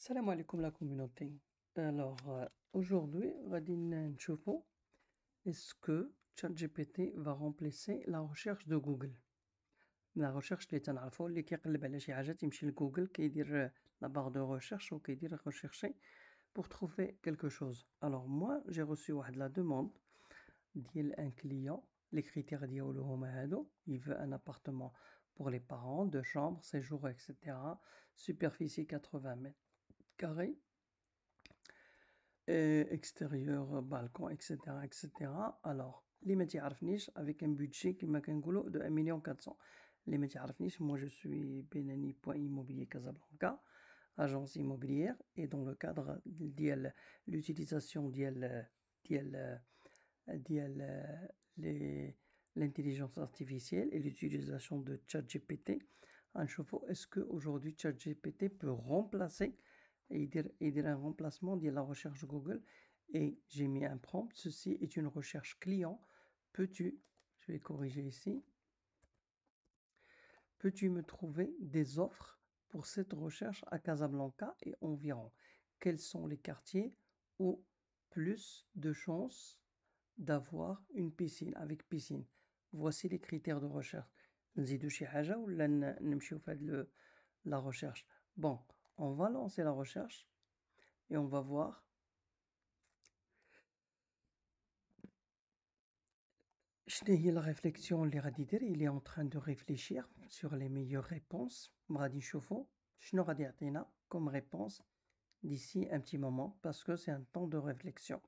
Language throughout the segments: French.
Salam alaikum la communauté. Alors, aujourd'hui, غادي نشوفوا est-ce que ChatGPT va remplacer la recherche de Google. La recherche اللي تنعرفوا اللي كيقلب على شي حاجة تيمشي لجوجل كيدير la barre de recherche وكيدير rechercher pour trouver quelque chose. Alors moi, j'ai reçu واحد la demande ديال un client, les critères ديالو هما هادو, il veut un appartement pour les parents, 2 chambres, séjour, etc. Superficie 80 mètres carrés. Extérieur, balcon, etc., etc. Alors, les métiers عرفنيش avec un budget كما كنقولوا de 1 million 400. Les métiers عرفنيش, moi je suis Benani Point Immobilier Casablanca, agence immobilière, et dans le cadre de l'utilisation l'intelligence artificielle et l'utilisation de ChatGPT, est-ce qu'aujourd'hui ChatGPT peut remplacer et dire un remplacement de la recherche Google, et j'ai mis un prompt, ceci est une recherche client, je vais corriger ici, peux-tu me trouver des offres pour cette recherche à Casablanca et environ? Quels sont les quartiers où plus de chances d'avoir une piscine avec piscine? Voici les critères de recherche. نزيدو شي حاجة ولا نمشيو في هاد la recherche. Bon, on va lancer la recherche et on va voir. شنو هي la réflexion اللي غادي يدير. Il est en train de réfléchir sur les meilleures réponses. غادي نشوفو شنو غادي يعطينا comme réponse d'ici un petit moment parce que c'est un temps de réflexion.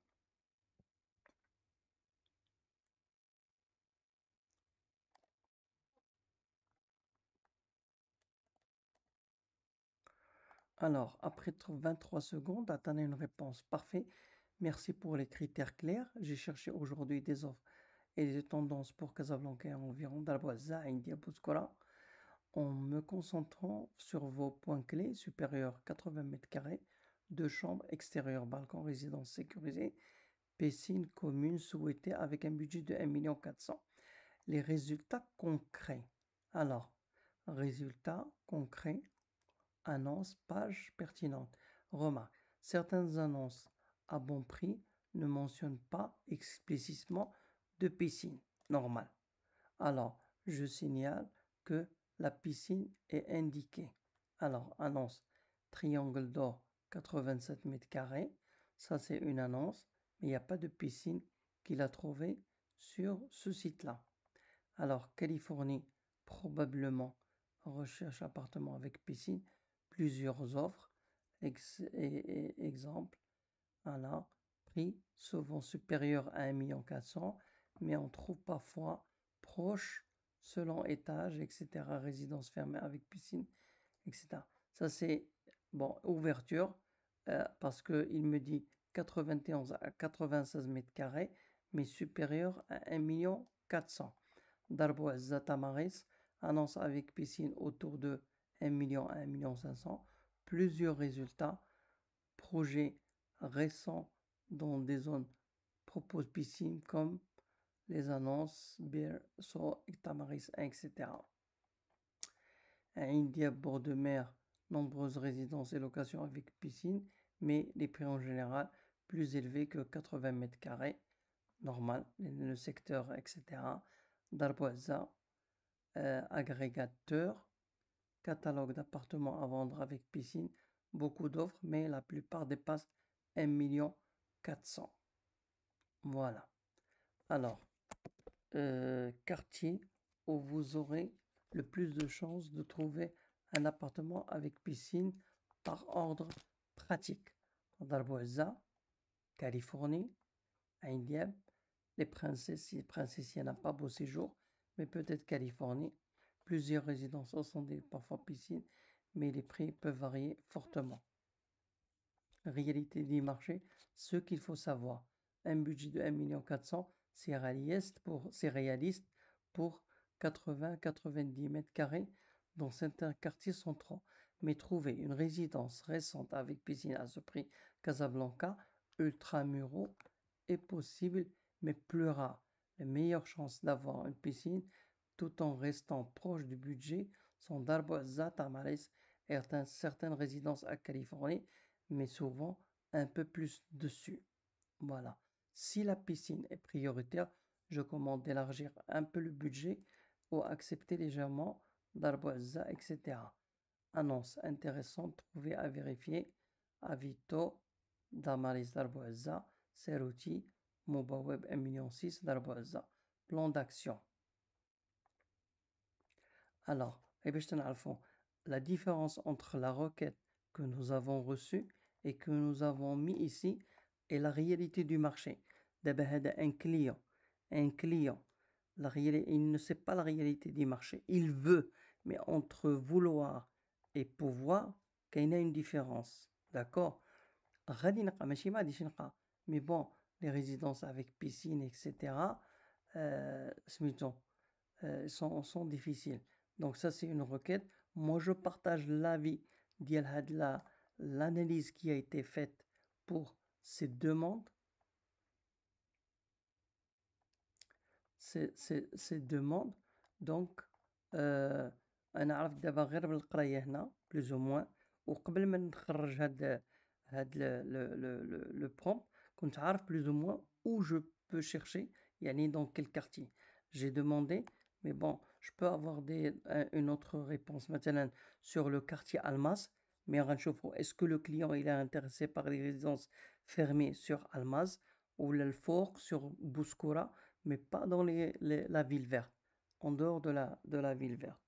Alors, après 23 secondes, attendez une réponse. Parfait. Merci pour les critères clairs. J'ai cherché aujourd'hui des offres et des tendances pour Casablanca et environ Darboza, India, Bouskoura, en me concentrant sur vos points clés supérieurs 80 mètres carrés, 2 chambres, extérieur, balcon, résidence sécurisée, piscine commune souhaitée avec un budget de 1 400 000. Les résultats concrets. Alors, résultats concrets. Annonce, page pertinente. Remarque, certaines annonces à bon prix ne mentionnent pas explicitement de piscine. Normal. Alors, je signale que la piscine est indiquée. Alors, annonce, triangle d'or, 87 mètres carrés. Ça, c'est une annonce, mais il n'y a pas de piscine qu'il a trouvée sur ce site-là. Alors, Californie, probablement, recherche appartement avec piscine. Plusieurs offres, exemple, voilà, prix souvent supérieur à 1 400 000, mais on trouve parfois proche selon étage, etc. Résidence fermée avec piscine, etc. Ça c'est, bon, ouverture, parce qu'il me dit 91 à 96 mètres carrés, mais supérieur à 1 400 000. Darbo Azza Tamaris, annonce avec piscine autour de 1 million à 1 500 000. Plusieurs résultats. Projets récents dans des zones proposent piscine comme les annonces Bir, So, Tamaris, etc. À India, bord de mer, nombreuses résidences et locations avec piscine, mais les prix en général plus élevés que 80 mètres carrés, normal, le secteur, etc. Darboisa, agrégateur, catalogue d'appartements à vendre avec piscine, beaucoup d'offres, mais la plupart dépassent 1 400 000. Voilà. Alors, quartier où vous aurez le plus de chances de trouver un appartement avec piscine par ordre pratique. Darboisa, Californie, Indienne, les princesses il n'y en a pas beau séjour, mais peut-être Californie. Plusieurs résidences sont parfois piscine, mais les prix peuvent varier fortement. Réalité du marché, ce qu'il faut savoir. Un budget de 1 400 000, c'est réaliste pour 80-90 mètres carrés dans certains quartiers centraux. Mais trouver une résidence récente avec piscine à ce prix, Casablanca, ultramuraux, est possible, mais plus rare. Les meilleures chances d'avoir une piscine tout en restant proche du budget sont Darboza, Tamaris et certaines résidences à Californie, mais souvent un peu plus dessus. Voilà. Si la piscine est prioritaire, je commande d'élargir un peu le budget ou accepter légèrement d'Arboisa, etc. Annonce intéressante trouvée à vérifier. Avito d'Amaris d'Arboisa, Serouti, MobaWeb 1,6 million d'Arboisa. Plan d'action. Alors, la différence entre la requête que nous avons reçue et que nous avons mis ici et la réalité du marché. D'abord, un client, il ne sait pas la réalité du marché. Il veut, mais entre vouloir et pouvoir, il y a une différence. D'accord? Mais bon, les résidences avec piscine, etc., sont difficiles. Donc ça, c'est une requête. Moi, je partage l'avis de l'analyse qui a été faite pour ces demandes. Ces demandes. Donc, أنا عارف دابا غير بالقراية هنا plus ou moins. وقبل ما نخرج هاد le prompt, كنت عارف plus ou moins où je peux chercher, يعني dans quel quartier. J'ai demandé, mais bon, je peux avoir une autre réponse maintenant sur le quartier Almaz, mais est-ce que le client il est intéressé par les résidences fermées sur Almaz ou le Fort sur Bouskoura, mais pas dans la ville verte, en dehors de la ville verte.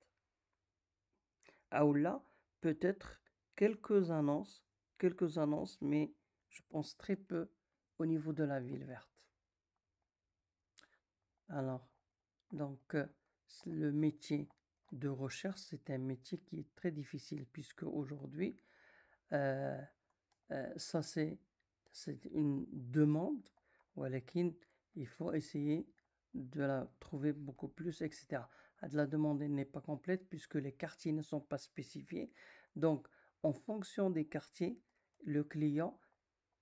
Ah, ou là, peut-être quelques annonces, mais je pense très peu au niveau de la ville verte. Alors, donc, le métier de recherche, c'est un métier qui est très difficile, puisque aujourd'hui, ça c'est une demande, il faut essayer de la trouver beaucoup plus, etc. La demande n'est pas complète puisque les quartiers ne sont pas spécifiés. Donc, en fonction des quartiers, le client,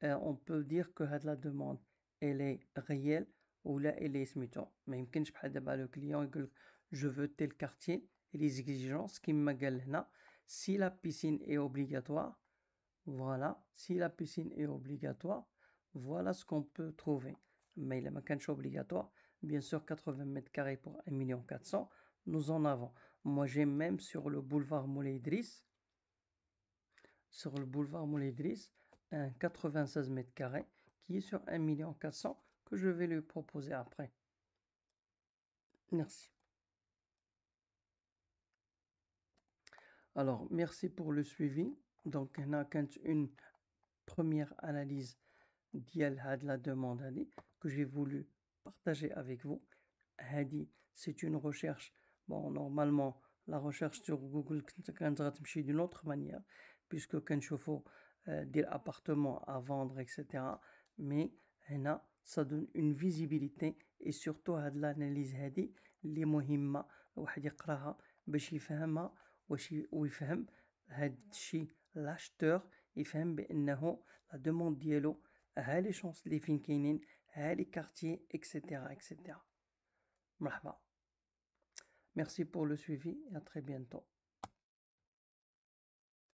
on peut dire que la demande, elle est réelle ou là, elle est smiton. Mais le client, je veux tel quartier et les exigences qui me si la piscine est obligatoire, voilà, si la piscine est obligatoire, voilà ce qu'on peut trouver. Mais il est obligatoire. Bien sûr, 80 mètres carrés pour 1,4 million, nous en avons. Moi, j'ai même sur le boulevard Moulay Idriss, un 96 mètres carrés qui est sur 1,4 million que je vais lui proposer après. Merci. Alors, merci pour le suivi. Donc, on a une première analyse de la demande que j'ai voulu partager avec vous. C'est une recherche. Bon, normalement, la recherche sur Google est d'une autre manière, puisque quand je fais des appartements à vendre, etc. Mais ça donne une visibilité et surtout l'analyse اللي مهمة واحد يقراها باش يفهمها ويفهم هاد الشيء l'acheteur يفهم بأنه la demande ديالو ها لي شونس اللي فين كاينين ها لي كارتيer etc. مرحبا. Merci pour le suivi et à très bientôt.